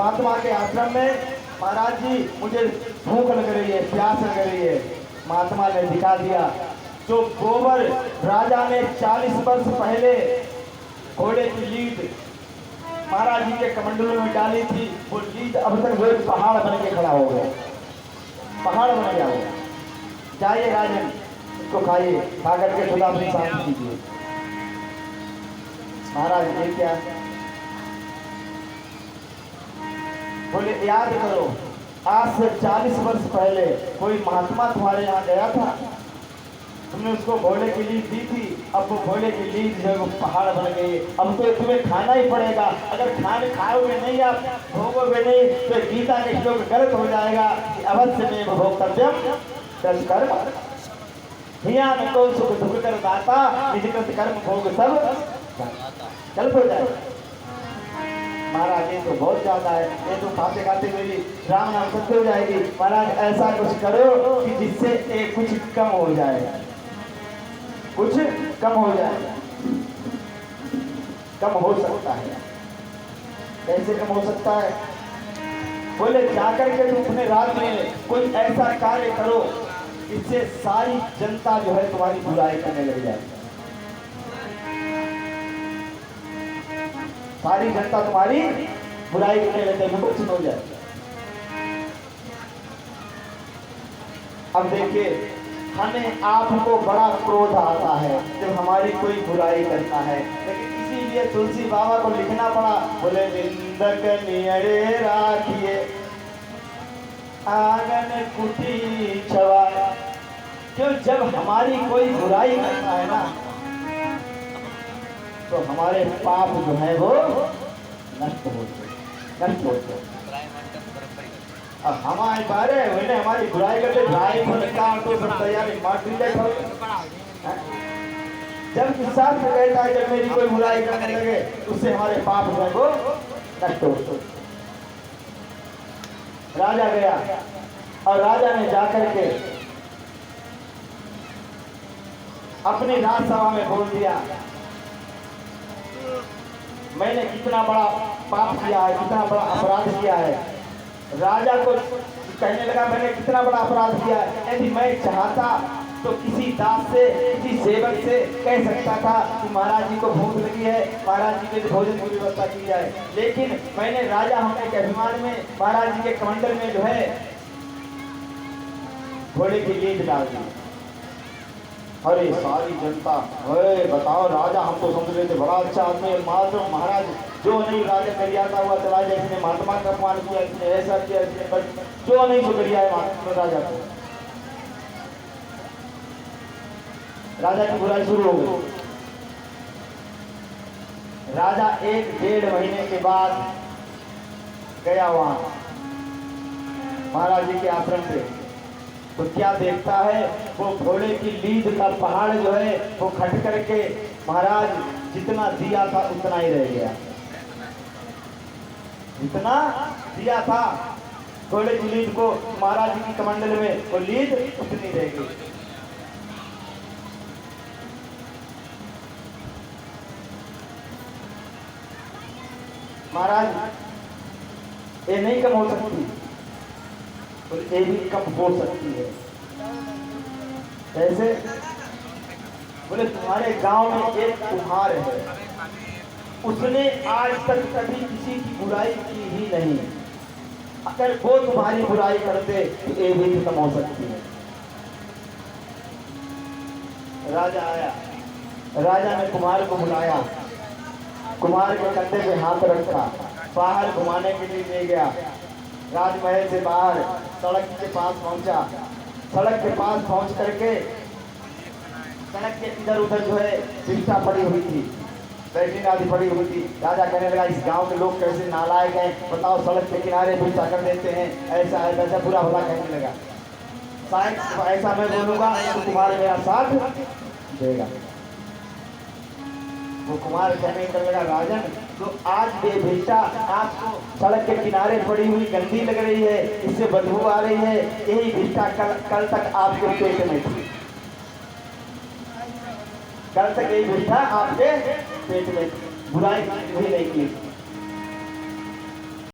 महात्मा के आश्रम में, महाराज जी मुझे भूख लग रही है, प्यास लग रही है। महात्मा ने दिखा दिया जो गोबर राजा ने 40 वर्ष पहले घोड़े की लीद महाराज जी के कमंडलों में डाली थी, वो लीद अब तक वो एक पहाड़ बन के खड़ा हो गया, पहाड़ बन गया हो। जाइए राजन, इसको खाइए, खा करके खुदा अपनी शांति कीजिए। महाराज ये क्या? बोले याद करो, आज से 40 वर्ष पहले कोई महात्मा तुम्हारे यहाँ गया था, तुमने उसको घोड़े की लीद दी थी, अब वो घोड़े की लीद जो है वो पहाड़ बन गई। अब तो तुम्हें खाना ही पड़ेगा, अगर खाओगे नहीं, आप भोगोगे नहीं, तो गीता के श्लोक गलत हो जाएगा कि अवश्य में भोक्तव्यम तत्कर्म हियान को सुख दुख कर दाता निजकृत कर्म भोग सब गलत हो जाएगा। महाराज ये तो बहुत ज्यादा है, ये तो खाते खाते मेरी राम नाम सत्य हो जाएगी। महाराज ऐसा कुछ करो कि जिससे कुछ कम हो जाए, कुछ कम हो जाए। कम हो सकता है, कैसे कम हो सकता है? बोले जाकर के तुम अपने रात में कोई ऐसा कार्य करो इससे सारी जनता जो है तुम्हारी बुराई करने लग जाए, सारी जनता तुम्हारी बुराई करने लग जाए, विमोचन हो जाए। अब देखिए, हमें आपको बड़ा क्रोध आता है जब हमारी कोई बुराई करता है, लेकिन इसीलिए तुलसी बाबा को लिखना पड़ा, बोले निंदक नियरे राखिए आंगन कुटी छवा। क्यों? जब हमारी कोई बुराई करता है ना, तो हमारे पाप जो है वो नष्ट होते। अब हमारे बारे मैंने हमारी बुराई करते ढाई तो तैयार जब शास्त्र कहता है जब मेरी कोई बुराई करने लगे उससे हमारे पाप जो है वो नष्ट होते। राजा गया और राजा ने जाकर के अपनी राजसभा में बोल दिया, मैंने कितना बड़ा पाप किया है, कितना बड़ा अपराध किया है। राजा को कहने लगा मैंने कितना बड़ा अपराध किया है। यदि मैं चाहता तो किसी दास से, किसी सेवक से कह सकता था कि महाराज जी को भूख लगी है, महाराज जी के लिए भोजन की व्यवस्था की जाए, लेकिन मैंने राजा होने के अभिमान में महाराज जी के कमंडल में जो है घोड़े की लीद डाल दी। अरे सारी जनता, अरे बताओ राजा हम तो समझ रहे थे बड़ा अच्छा आदमी है, मात्र महाराज जो नहीं राजा करियाता हुआ चला जाए, इसने महात्मा का अपमान किया, इसने ऐसा किया, इसने जो नहीं शुक्रिया है महात्मा राजा को। राजा की बुराई शुरू हो गई। राजा 1-1.5 महीने के बाद गया वहां महाराज जी के आश्रम पे, तो क्या देखता है वो घोड़े की लीद का पहाड़ जो है वो खट करके महाराज जितना दिया था उतना ही रह गया, जितना दिया था घोड़े की लीद को महाराज जी की कमंडल में वो लीद उतनी रह गई। महाराज ये नहीं कम हो सकती, ये भी कम हो सकती है। कैसे? बोले तुम्हारे गांव में एक कुम्हार है, उसने आज तक कभी किसी की बुराई की ही नहीं, अगर वो तुम्हारी बुराई करते तो ये भी कम हो सकती है। राजा आया, राजा ने कुम्हार को बुलाया, कुम्हार के कंधे पे हाथ रखा, बाहर घुमाने के लिए ले गया। राजमहल से बाहर सड़क के पास पहुंचा, सड़क के पास पहुंच करके सड़क के इधर उधर जो है बिस्टा पड़ी हुई थी, बैठने आदि पड़ी हुई थी। राजा कहने लगा इस गांव के लोग कैसे नालायक हैं, बताओ सड़क के किनारे बिस्टा कर देते हैं, ऐसा है वैसा, बुरा भला कहने लगा। शायद ऐसा मैं बोलूंगा तो तुम्हारे मेरा साथ देगा। वो कुमार कहने लगा राजन तो आज ये भिष्टा आपको सड़क के किनारे पड़ी हुई गंदी लग रही है, इससे बदबू आ रही है, यही भिष्टा कल तक आपके पेट में थी, कल तक यही भिष्टा आपके पेट में थी, बुराई भी नहीं की।